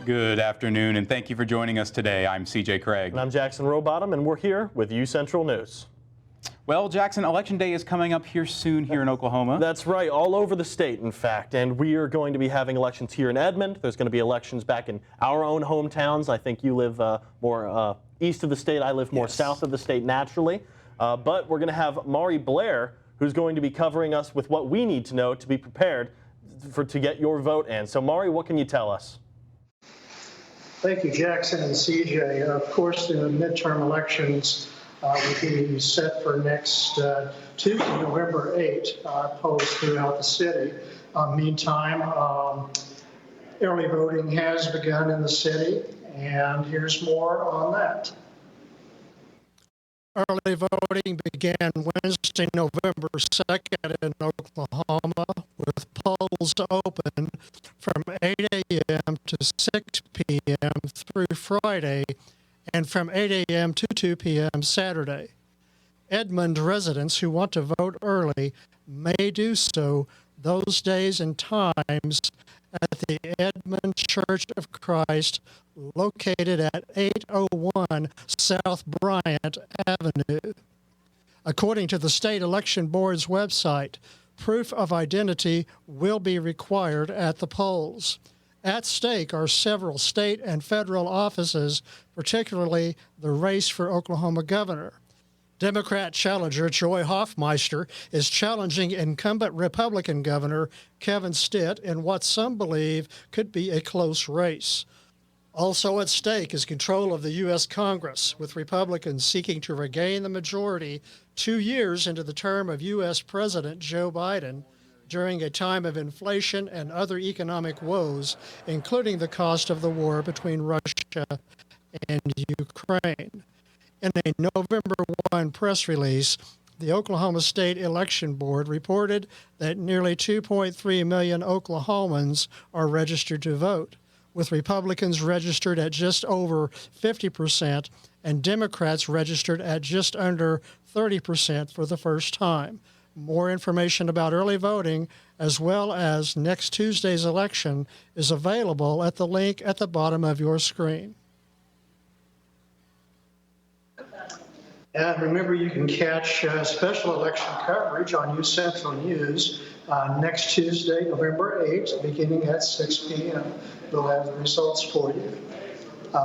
Good afternoon, and thank you for joining us today. I'm CJ Craig. And I'm Jackson Rowbottom, and we're here with UCentral News. Well, Jackson, Election Day is coming up here soon here in Oklahoma. That's right, all over the state, in fact. And we are going to be having elections here in Edmond. There's going to be elections back in our own hometowns. I think you live more east of the state. I live more south of the state naturally. But we're going to have Mari Blair, who's going to be covering us with what we need to know to be prepared to get your vote in. So, Mari, what can you tell us? Thank you, Jackson and CJ. Of course, the midterm elections will be set for next Tuesday, November 8, posed throughout the city. Meantime, early voting has begun in the city, and here's more on that. Early voting began Wednesday, November 2nd in Oklahoma, with polls open from 8 a.m. to 6 p.m. through Friday, and from 8 a.m. to 2 p.m. Saturday. Edmond residents who want to vote early may do so those days and times at the Edmond Church of Christ, located at 801 South Bryant Avenue. According to the State Election Board's website, proof of identity will be required at the polls. At stake are several state and federal offices, particularly the race for Oklahoma governor. Democrat challenger Joy Hoffmeister is challenging incumbent Republican Governor Kevin Stitt in what some believe could be a close race. Also at stake is control of the U.S. Congress, with Republicans seeking to regain the majority 2 years into the term of U.S. President Joe Biden during a time of inflation and other economic woes, including the cost of the war between Russia and Ukraine. In a November 1 press release, the Oklahoma State Election Board reported that nearly 2.3 million Oklahomans are registered to vote, with Republicans registered at just over 50% and Democrats registered at just under 30% for the first time. More information about early voting, as well as next Tuesday's election, is available at the link at the bottom of your screen. And remember, you can catch special election coverage on UCentral News next Tuesday, November 8th, beginning at 6 p.m. We'll have the results for you.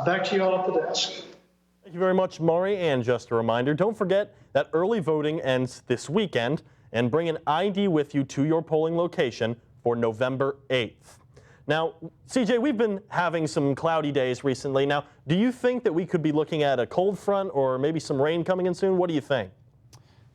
Back to you all at the desk. Thank you very much, Mari. And just a reminder, don't forget that early voting ends this weekend, and bring an ID with you to your polling location for November 8th. Now, CJ, we've been having some cloudy days recently. Now, do you think that we could be looking at a cold front or maybe some rain coming in soon? What do you think?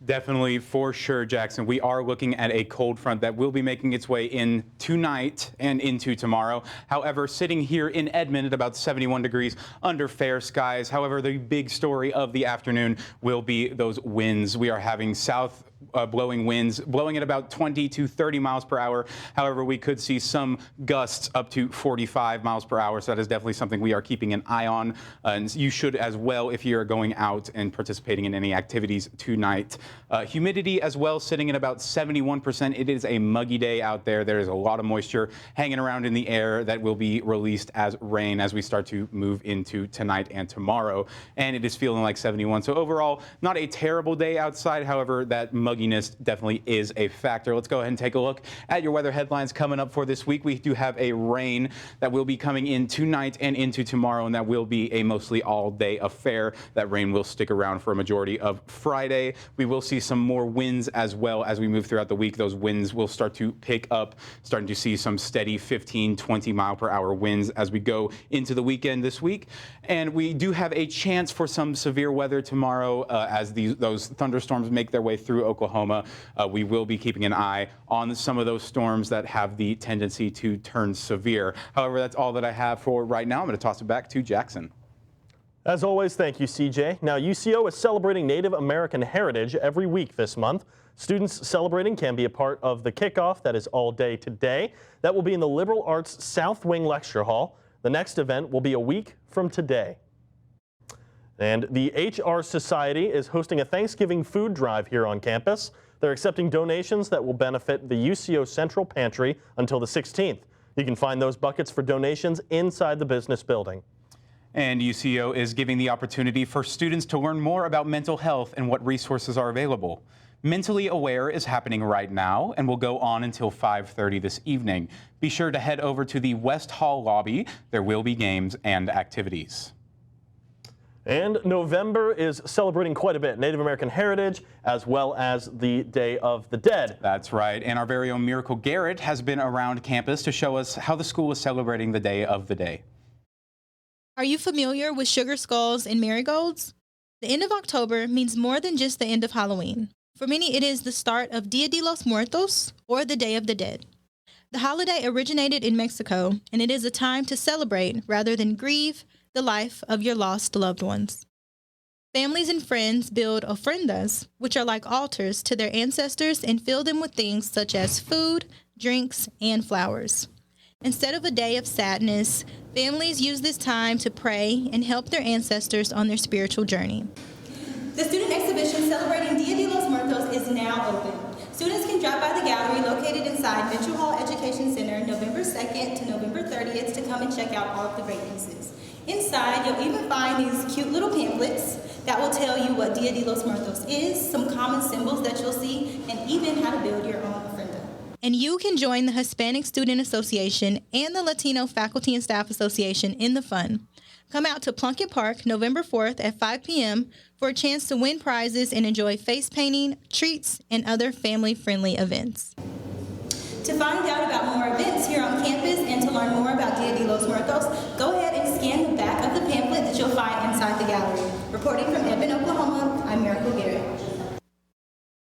Definitely, for sure, Jackson. We are looking at a cold front that will be making its way in tonight and into tomorrow. However, sitting here in Edmond at about 71 degrees under fair skies. However, the big story of the afternoon will be those winds. We are having south blowing winds blowing at about 20 to 30 miles per hour. However, we could see some gusts up to 45 miles per hour. So that is definitely something we are keeping an eye on. And you should as well if you're going out and participating in any activities tonight. Humidity as well, sitting at about 71%. It is a muggy day out there. There is a lot of moisture hanging around in the air that will be released as rain as we start to move into tonight and tomorrow. And it is feeling like 71. So overall, not a terrible day outside. However, that mugginess definitely is a factor. Let's go ahead and take a look at your weather headlines coming up for this week. We do have a rain that will be coming in tonight and into tomorrow, and that will be a mostly all-day affair. That rain will stick around for a majority of Friday. We will see some more winds as well as we move throughout the week. Those winds will start to pick up, starting to see some steady 15, 20 mile per hour winds as we go into the weekend this week. And we do have a chance for some severe weather tomorrow as those thunderstorms make their way through Oklahoma. We will be keeping an eye on some of those storms that have the tendency to turn severe. However, that's all that I have for right now. I'm going to toss it back to Jackson. As always, thank you, CJ. Now, UCO is celebrating Native American heritage every week this month. Students celebrating can be a part of the kickoff that is all day today. That will be in the Liberal Arts South Wing Lecture Hall. The next event will be a week from today. And the HR Society is hosting a Thanksgiving food drive here on campus. They're accepting donations that will benefit the UCO Central Pantry until the 16th. You can find those buckets for donations inside the business building. And UCO is giving the opportunity for students to learn more about mental health and what resources are available. Mentally Aware is happening right now and will go on until 5:30 this evening. Be sure to head over to the West Hall lobby. There will be games and activities. And November is celebrating quite a bit Native American heritage as well as the Day of the Dead. That's right. And our very own Miracle Garrett has been around campus to show us how the school is celebrating the Day of the Day. Are you familiar with sugar skulls and marigolds? The end of October means more than just the end of Halloween. For many, it is the start of Dia de los Muertos, or the Day of the Dead. The holiday originated in Mexico, and it is a time to celebrate rather than grieve the life of your lost loved ones. Families and friends build ofrendas, which are like altars to their ancestors, and fill them with things such as food, drinks, and flowers. Instead of a day of sadness, families use this time to pray and help their ancestors on their spiritual journey. The student exhibition celebrating Dia de los Muertos is now open. Students can drop by the gallery located inside Mitchell Hall Education Center November 2nd to November 30th to come and check out all of the great pieces. Inside, you'll even find these cute little pamphlets that will tell you what Dia de los Muertos is, some common symbols that you'll see, and even how to build your own ofrenda. And you can join the Hispanic Student Association and the Latino Faculty and Staff Association in the fun. Come out to Plunkett Park November 4th at 5 p.m. for a chance to win prizes and enjoy face painting, treats, and other family-friendly events. To find out about more events here on campus and to learn more about Dia de los Muertos, go ahead and scan the back of the pamphlet that you'll find inside the gallery. Reporting from Edmond, Oklahoma, I'm Miracle Garrett.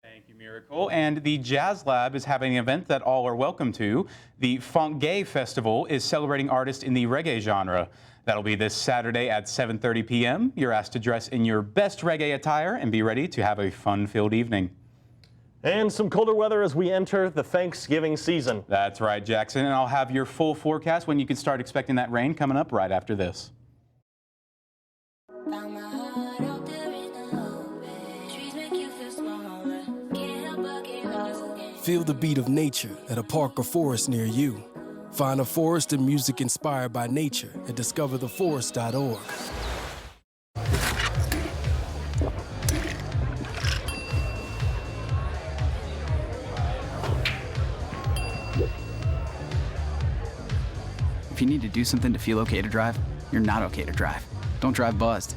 Thank you, Miracle. And the Jazz Lab is having an event that all are welcome to. The Funk Gay Festival is celebrating artists in the reggae genre. That'll be this Saturday at 7:30 p.m. You're asked to dress in your best reggae attire and be ready to have a fun-filled evening. And some colder weather as we enter the Thanksgiving season. That's right, Jackson. And I'll have your full forecast when you can start expecting that rain coming up right after this. Feel the beat of nature at a park or forest near you. Find a forest and music inspired by nature at discovertheforest.org. If you need to do something to feel okay to drive, you're not okay to drive. Don't drive buzzed.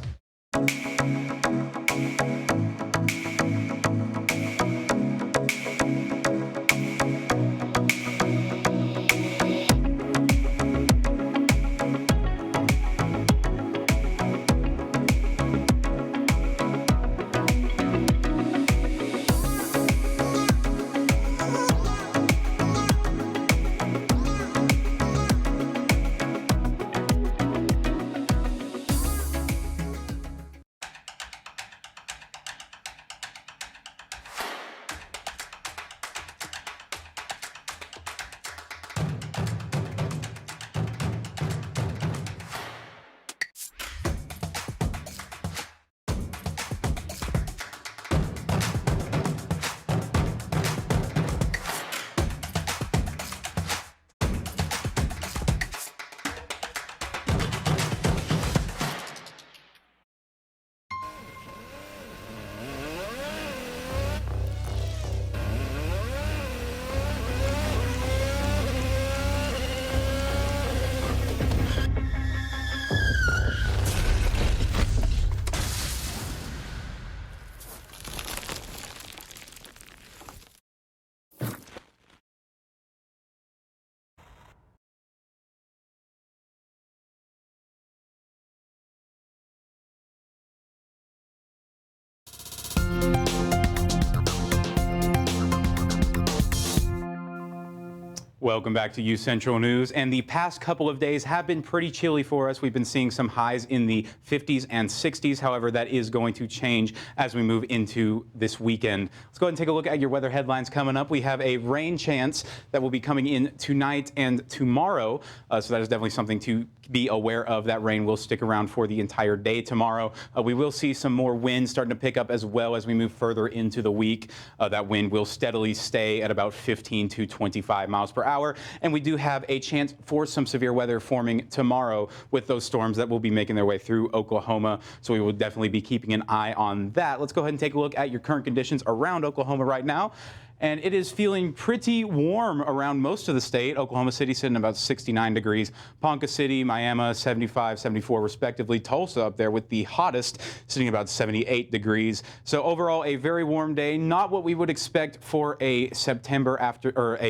Welcome back to UCentral News. And the past couple of days have been pretty chilly for us. We've been seeing some highs in the 50s and 60s. However, that is going to change as we move into this weekend. Let's go ahead and take a look at your weather headlines coming up. We have a rain chance that will be coming in tonight and tomorrow. So that is definitely something to be aware of. That rain will stick around for the entire day tomorrow. We will see some more wind starting to pick up as well as we move further into the week. That wind will steadily stay at about 15 to 25 miles per hour. And we do have a chance for some severe weather forming tomorrow with those storms that will be making their way through Oklahoma. So we will definitely be keeping an eye on that. Let's go ahead and take a look at your current conditions around Oklahoma right now. And it is feeling pretty warm around most of the state. Oklahoma City sitting about 69 degrees. Ponca City, Miami, 75, 74 respectively. Tulsa up there with the hottest, sitting about 78 degrees. So overall, a very warm day. Not what we would expect for a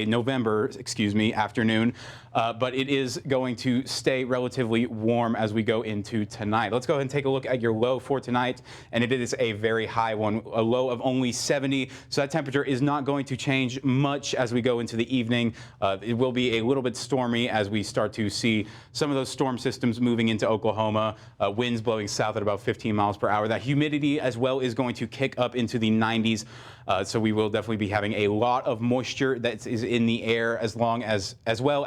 November, afternoon. But it is going to stay relatively warm as we go into tonight. Let's go ahead and take a look at your low for tonight. And it is a very high one, a low of only 70. So that temperature is not going to change much as we go into the evening. It will be a little bit stormy as we start to see some of those storm systems moving into Oklahoma. Winds blowing south at about 15 miles per hour. That humidity as well is going to kick up into the 90s. So we will definitely be having a lot of moisture that is in the air as well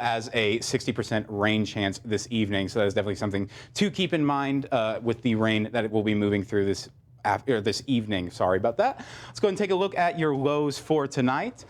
as a 60% rain chance this evening. So that is definitely something to keep in mind with the rain that it will be moving through this evening. Sorry about that. Let's go ahead and take a look at your lows for tonight.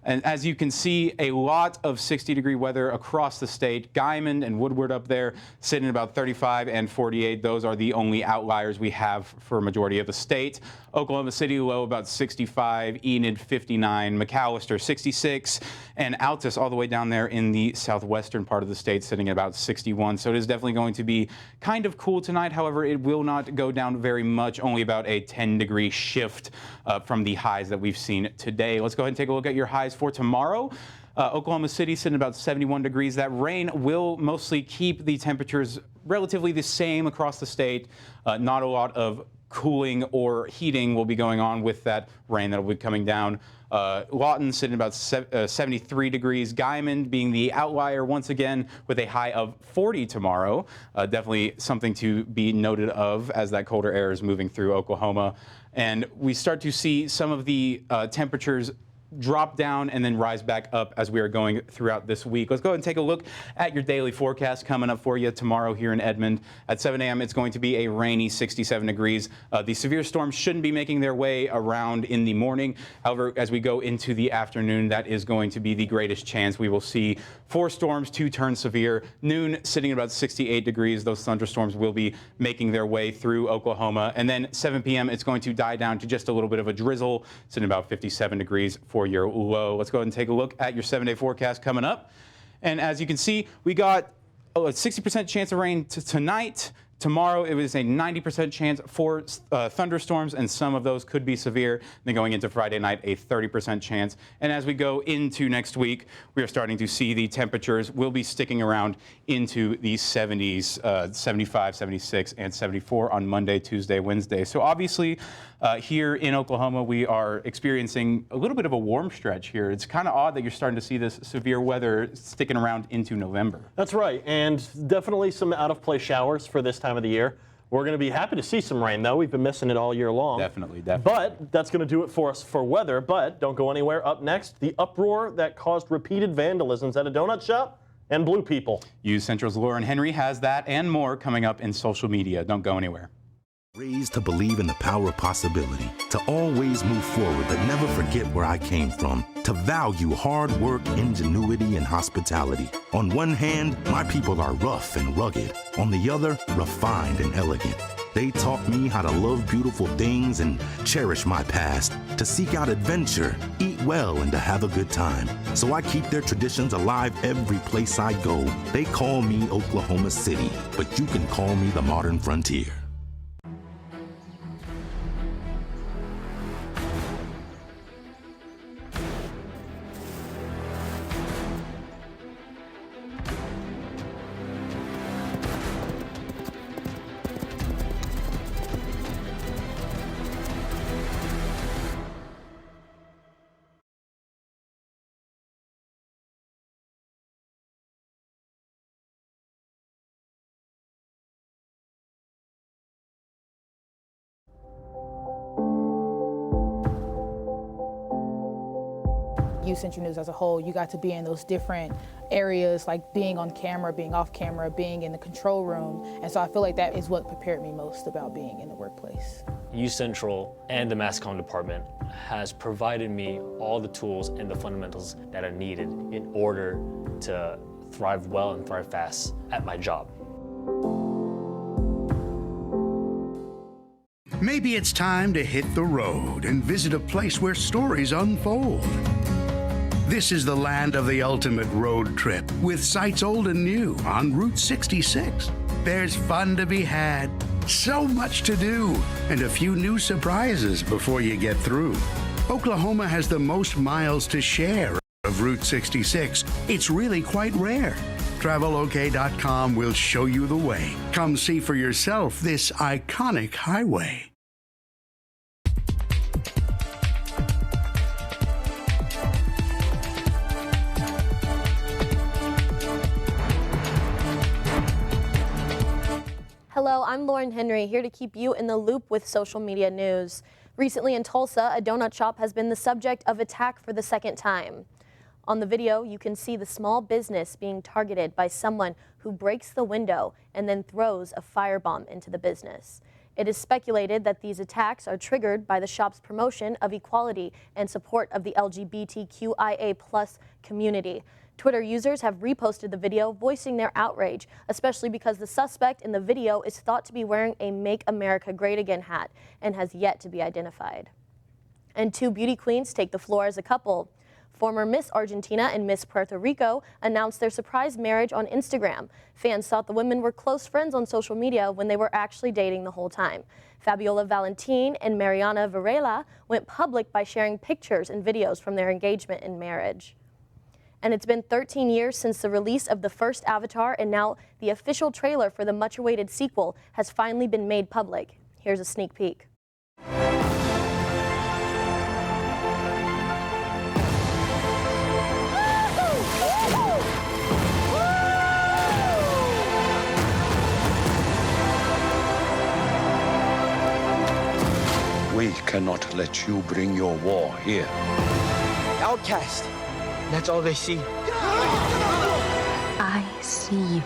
And as you can see, a lot of 60-degree weather across the state. Guymon and Woodward up there sitting at about 35 and 48. Those are the only outliers we have for a majority of the state. Oklahoma City low about 65, Enid 59, McAllister 66, and Altus all the way down there in the southwestern part of the state sitting at about 61. So it is definitely going to be kind of cool tonight. However, it will not go down very much, only about a 10-degree shift from the highs that we've seen today. Let's go ahead and take a look at your highs for tomorrow. Oklahoma City sitting about 71 degrees. That rain will mostly keep the temperatures relatively the same across the state. Not a lot of cooling or heating will be going on with that rain that will be coming down. Lawton sitting about 73 degrees. Guymon being the outlier once again with a high of 40 tomorrow. Definitely something to be noted of as that colder air is moving through Oklahoma. And we start to see some of the temperatures drop down and then rise back up as we are going throughout this week. Let's go ahead and take a look at your daily forecast coming up for you tomorrow here in Edmond. At 7 a.m. it's going to be a rainy 67 degrees. The severe storms shouldn't be making their way around in the morning. However, as we go into the afternoon, that is going to be the greatest chance we will see 4 storms to turn severe. Noon sitting at about 68 degrees. Those thunderstorms will be making their way through Oklahoma. And then 7 p.m. it's going to die down to just a little bit of a drizzle, sitting about 57 degrees for your low. Let's go ahead and take a look at your 7-day forecast coming up. And as you can see, we got a 60% chance of rain tonight. Tomorrow, it was a 90% chance for thunderstorms, and some of those could be severe. Then going into Friday night, a 30% chance. And as we go into next week, we are starting to see the temperatures will be sticking around into the 70s, 75, 76, and 74 on Monday, Tuesday, Wednesday. So obviously, here in Oklahoma, we are experiencing a little bit of a warm stretch here. It's kind of odd that you're starting to see this severe weather sticking around into November. That's right, and definitely some out-of-place showers for this time of the year. We're going to be happy to see some rain, though. We've been missing it all year long. Definitely. But that's going to do it for us for weather. But don't go anywhere. Up next, the uproar that caused repeated vandalisms at a donut shop and blue people. UCentral's Lauren Henry has that and more coming up in social media. Don't go anywhere. Raised to believe in the power of possibility, to always move forward but never forget where I came from, to value hard work, ingenuity, and hospitality. On one hand, my people are rough and rugged. On the other, refined and elegant. They taught me how to love beautiful things and cherish my past, to seek out adventure, eat well, and to have a good time. So I keep their traditions alive every place I go. They call me Oklahoma City, but you can call me the modern frontier. UCentral News as a whole. You got to be in those different areas, like being on camera, being off camera, being in the control room. And so I feel like that is what prepared me most about being in the workplace. UCentral and the mass comm department has provided me all the tools and the fundamentals that are needed in order to thrive well and thrive fast at my job. Maybe it's time to hit the road and visit a place where stories unfold. This is the land of the ultimate road trip, with sights old and new on Route 66. There's fun to be had, so much to do, and a few new surprises before you get through. Oklahoma has the most miles to share of Route 66. It's really quite rare. TravelOK.com will show you the way. Come see for yourself this iconic highway. Hello, I'm Lauren Henry, here to keep you in the loop with social media news. Recently in Tulsa, a donut shop has been the subject of attack for the second time. On the video, you can see the small business being targeted by someone who breaks the window and then throws a firebomb into the business. It is speculated that these attacks are triggered by the shop's promotion of equality and support of the LGBTQIA+ community. Twitter users have reposted the video, voicing their outrage, especially because the suspect in the video is thought to be wearing a Make America Great Again hat and has yet to be identified. And two beauty queens take the floor as a couple. Former Miss Argentina and Miss Puerto Rico announced their surprise marriage on Instagram. Fans thought the women were close friends on social media when they were actually dating the whole time. Fabiola Valentin and Mariana Varela went public by sharing pictures and videos from their engagement and marriage. And it's been 13 years since the release of the first Avatar, and now the official trailer for the much-awaited sequel has finally been made public. Here's a sneak peek. We cannot let you bring your war here. Outcast. That's all they see. I see you.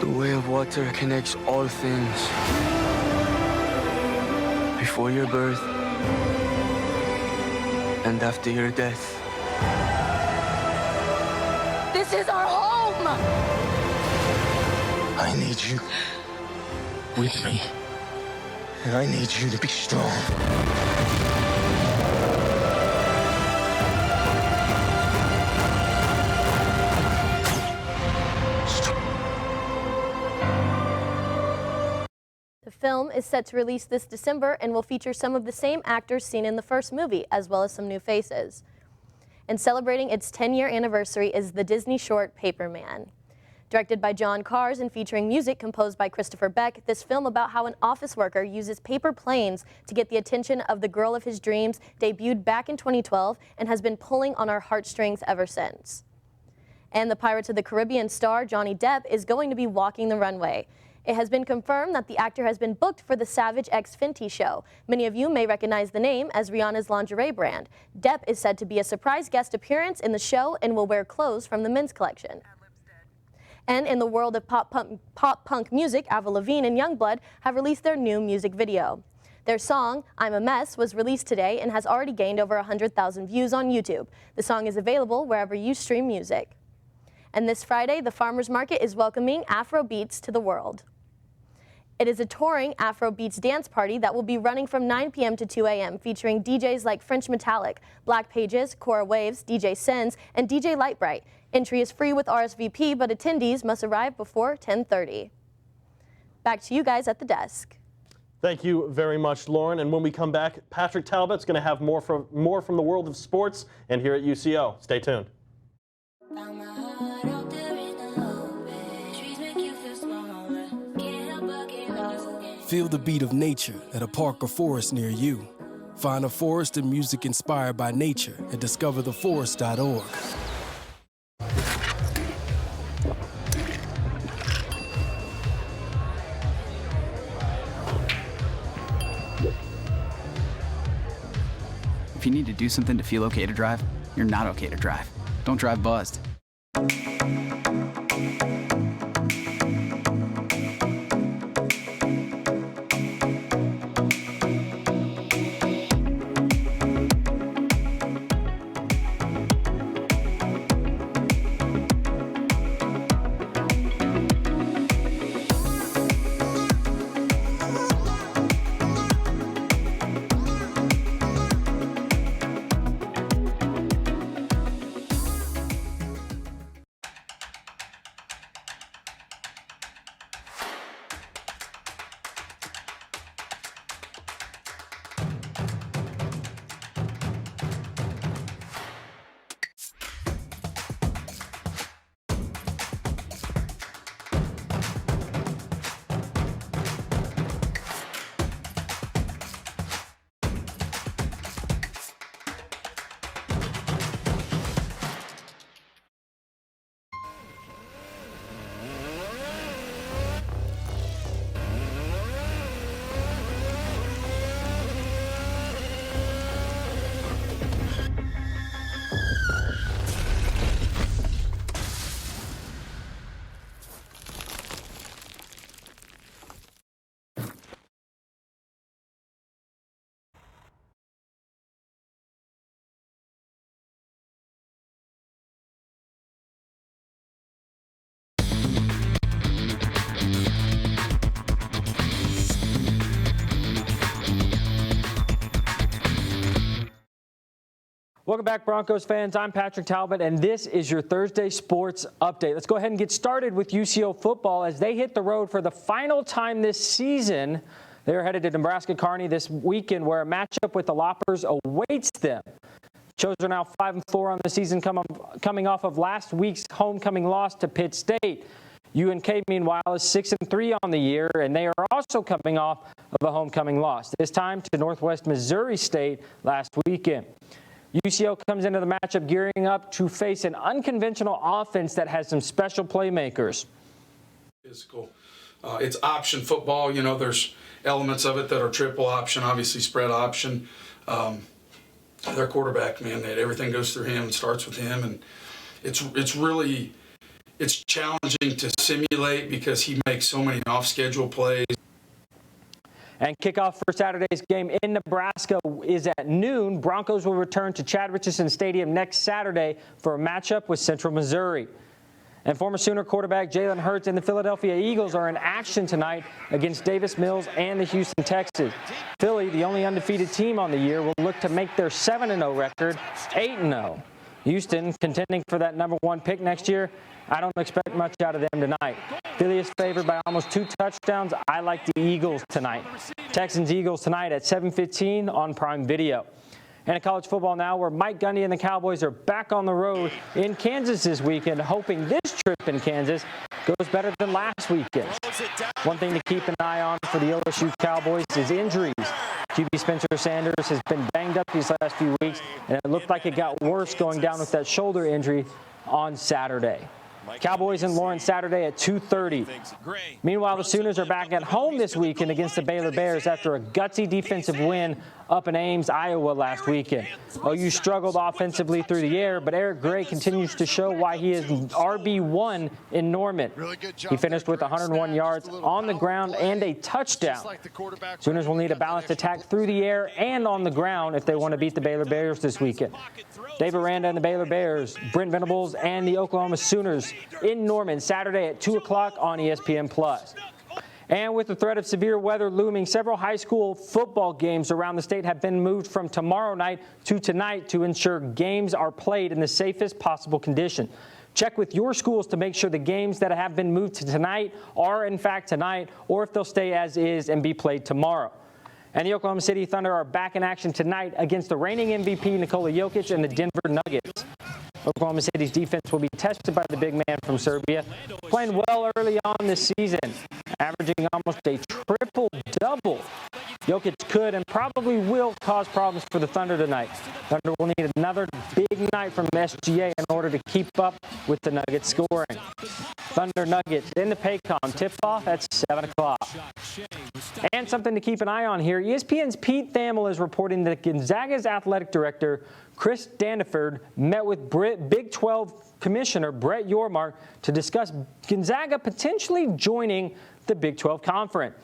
The way of water connects all things. Before your birth and after your death. This is our home! I need you with me. And I need you to be strong. The film is set to release this December and will feature some of the same actors seen in the first movie, as well as some new faces. And celebrating its 10-year anniversary is the Disney short Paper Man. Directed by John Cars and featuring music composed by Christopher Beck, this film about how an office worker uses paper planes to get the attention of the girl of his dreams debuted back in 2012 and has been pulling on our heartstrings ever since. And the Pirates of the Caribbean star Johnny Depp is going to be walking the runway. It has been confirmed that the actor has been booked for the Savage X Fenty show. Many of you may recognize the name as Rihanna's lingerie brand. Depp is said to be a surprise guest appearance in the show and will wear clothes from the men's collection. And in the world of pop punk music, Avril Lavigne and Youngblood have released their new music video. Their song, I'm a Mess, was released today and has already gained over 100,000 views on YouTube. The song is available wherever you stream music. And this Friday, the Farmers Market is welcoming Afro Beats to the world. It is a touring Afro Beats dance party that will be running from 9 p.m. to 2 a.m., featuring DJs like French Metallic, Black Pages, Cora Waves, DJ Sens, and DJ Lightbright. Entry is free with RSVP, but attendees must arrive before 10:30. Back to you guys at the desk. Thank you very much, Lauren. And when we come back, Patrick Talbot's going to have more from the world of sports and here at UCO. Stay tuned. Feel the beat of nature at a park or forest near you. Find a forest and music inspired by nature at discovertheforest.org. If you need to do something to feel okay to drive, you're not okay to drive. Don't drive buzzed. Welcome back, Broncos fans. I'm Patrick Talbot, and this is your Thursday Sports Update. Let's go ahead and get started with UCO football as they hit the road for the final time this season. They're headed to Nebraska Kearney this weekend, where a matchup with the Loppers awaits them. Chosen are now 5-4 on the season, coming off of last week's homecoming loss to Pitt State. UNK, meanwhile, is 6-3 on the year, and they are also coming off of a homecoming loss, this time to Northwest Missouri State last weekend. UCO comes into the matchup gearing up to face an unconventional offense that has some special playmakers. Physical. It's option football. You know, there's elements of it that are triple option, obviously spread option. Their quarterback, man, everything goes through him and starts with him. And it's really challenging to simulate because he makes so many off-schedule plays. And kickoff for Saturday's game in Nebraska is at noon. Broncos will return to Chad Richardson Stadium next Saturday for a matchup with Central Missouri. And former Sooner quarterback Jalen Hurts and the Philadelphia Eagles are in action tonight against Davis Mills and the Houston Texans. Philly, the only undefeated team on the year, will look to make their 7-0 record 8-0. Houston, contending for that #1 pick next year, I don't expect much out of them tonight. Philly is favored by almost 2 touchdowns. I like the Eagles tonight. Texans-Eagles tonight at 7:15 on Prime Video. And in college football now, where Mike Gundy and the Cowboys are back on the road in Kansas this weekend, hoping this trip in Kansas goes better than last weekend. One thing to keep an eye on for the LSU Cowboys is injuries. QB Spencer Sanders has been banged up these last few weeks, and it looked like it got worse going down with that shoulder injury on Saturday. Cowboys in Lawrence Saturday at 2:30. Meanwhile, the Sooners are back at home this weekend against the Baylor Bears after a gutsy defensive win up in Ames, Iowa last weekend. OU struggled offensively through the air, but Eric Gray continues to show why he is RB1 in Norman. He finished with 101 yards on the ground and a touchdown. Sooners will need a balanced attack through the air and on the ground if they want to beat the Baylor Bears this weekend. Dave Aranda and the Baylor Bears, Brent Venables and the Oklahoma Sooners in Norman Saturday at 2 o'clock on ESPN+. And with the threat of severe weather looming, several high school football games around the state have been moved from tomorrow night to tonight to ensure games are played in the safest possible condition. Check with your schools to make sure the games that have been moved to tonight are in fact tonight, or if they'll stay as is and be played tomorrow. And the Oklahoma City Thunder are back in action tonight against the reigning MVP Nikola Jokic and the Denver Nuggets. Oklahoma City's defense will be tested by the big man from Serbia, playing well early on this season, averaging almost a triple-double. Jokic could and probably will cause problems for the Thunder tonight. Thunder will need another big night from SGA in order to keep up with the Nuggets scoring. Thunder Nuggets in the Paycom. Tip-off at 7 o'clock. And something to keep an eye on here. ESPN's Pete Thamel is reporting that Gonzaga's athletic director, Chris Daniford, met with Big 12 Commissioner Brett Yormark to discuss Gonzaga potentially joining the Big 12 Conference.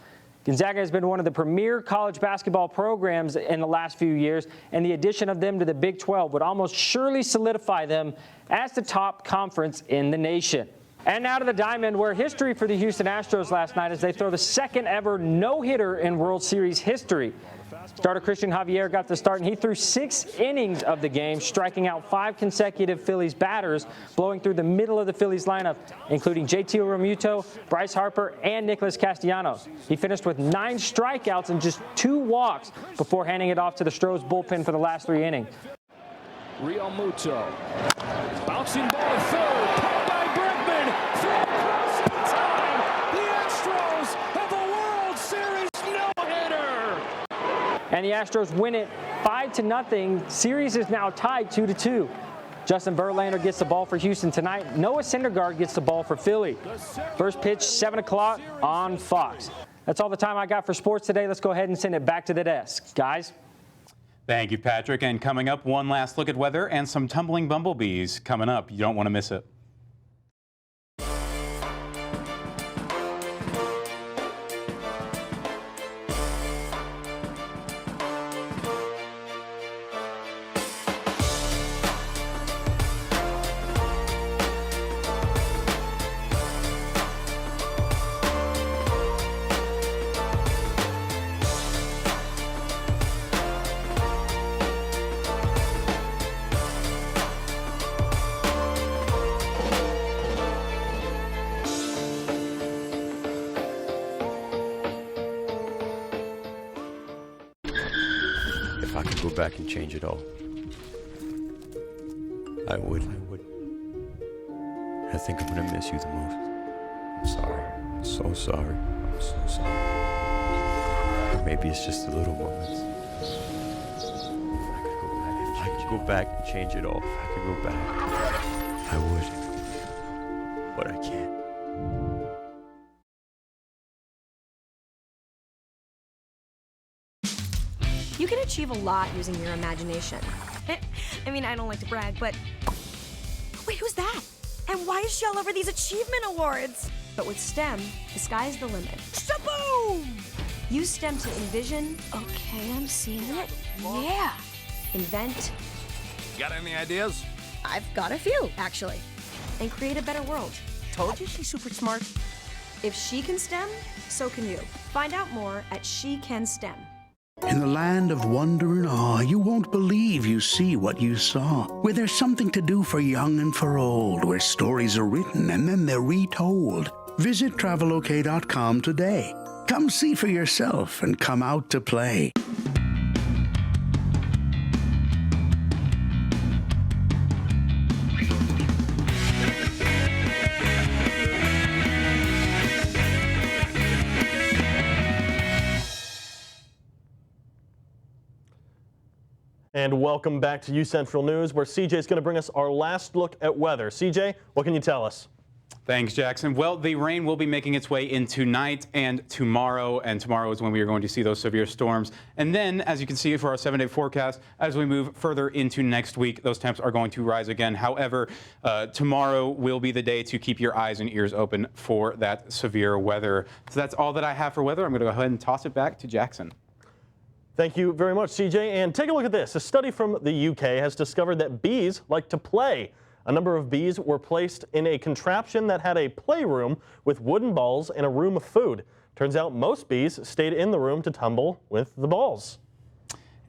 Gonzaga has been one of the premier college basketball programs in the last few years, and the addition of them to the Big 12 would almost surely solidify them as the top conference in the nation. And now to the diamond, where history for the Houston Astros last night as they throw the second ever no-hitter in World Series history. Starter Christian Javier got the start, and he threw 6 innings of the game, striking out 5 consecutive Phillies batters, blowing through the middle of the Phillies lineup, including JT Realmuto, Bryce Harper, and Nicholas Castellanos. He finished with 9 strikeouts and just 2 walks before handing it off to the Stros bullpen for the last 3 innings. Realmuto, bouncing ball to third, caught by Bregman, throw across in time. The Astros have a World Series no-hitter. And the Astros win it 5-0. Series is now tied 2-2. Justin Verlander gets the ball for Houston tonight. Noah Syndergaard gets the ball for Philly. First pitch, 7 o'clock on Fox. That's all the time I got for sports today. Let's go ahead and send it back to the desk. Guys? Thank you, Patrick. And coming up, one last look at weather and some tumbling bumblebees coming up. You don't want to miss it. If I could go back and change it all, I would. I think I'm gonna miss you the most. I'm sorry. I'm so sorry. I'm so sorry. Or maybe it's just the little moments. If I could go back and change it all, if I could go back, I would. But I can't. You can achieve a lot using your imagination. I mean, I don't like to brag, but... Wait, who's that? And why is she all over these achievement awards? But with STEM, the sky's the limit. Shaboom! Use STEM to envision... Okay, I'm seeing it. Yeah! Invent... Got any ideas? I've got a few, actually. And create a better world. Told you she's super smart. If she can STEM, so can you. Find out more at SheCanSTEM. In the land of wonder and awe, you won't believe you see what you saw. Where there's something to do for young and for old, where stories are written and then they're retold. Visit travelok.com today. Come see for yourself and come out to play. And welcome back to UCentral News, where CJ is going to bring us our last look at weather. CJ, what can you tell us? Thanks, Jackson. Well, the rain will be making its way in tonight and tomorrow is when we are going to see those severe storms. And then, as you can see for our 7-day forecast, as we move further into next week, those temps are going to rise again. However, tomorrow will be the day to keep your eyes and ears open for that severe weather. So that's all that I have for weather. I'm going to go ahead and toss it back to Jackson. Thank you very much, CJ. And take a look at this. A study from the UK has discovered that bees like to play. A number of bees were placed in a contraption that had a playroom with wooden balls and a room of food. Turns out most bees stayed in the room to tumble with the balls.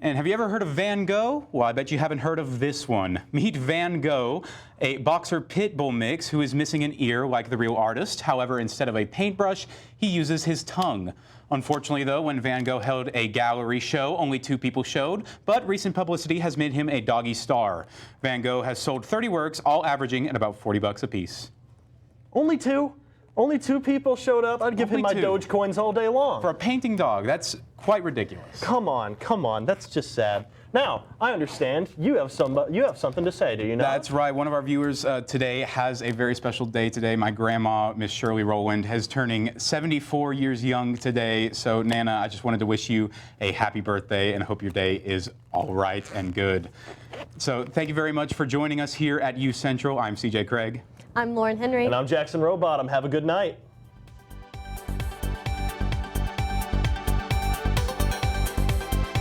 And have you ever heard of Van Gogh? Well, I bet you haven't heard of this one. Meet Van Gogh, a boxer pit bull mix who is missing an ear like the real artist. However, instead of a paintbrush, he uses his tongue. Unfortunately, though, when Van Gogh held a gallery show, only 2 people showed, but recent publicity has made him a doggy star. Van Gogh has sold 30 works, all averaging at about $40 a piece. Only 2? Only 2 people showed up? I'd give him my Dogecoins all day long. For a painting dog, that's quite ridiculous. Come on, that's just sad. Now, I understand you have something to say, do you not? That's right. One of our viewers today has a very special day today. My grandma, Miss Shirley Rowland, is turning 74 years young today. So, Nana, I just wanted to wish you a happy birthday and hope your day is all right and good. So, thank you very much for joining us here at UCentral. I'm CJ Craig. I'm Lauren Henry. And I'm Jackson Rowbottom. Have a good night.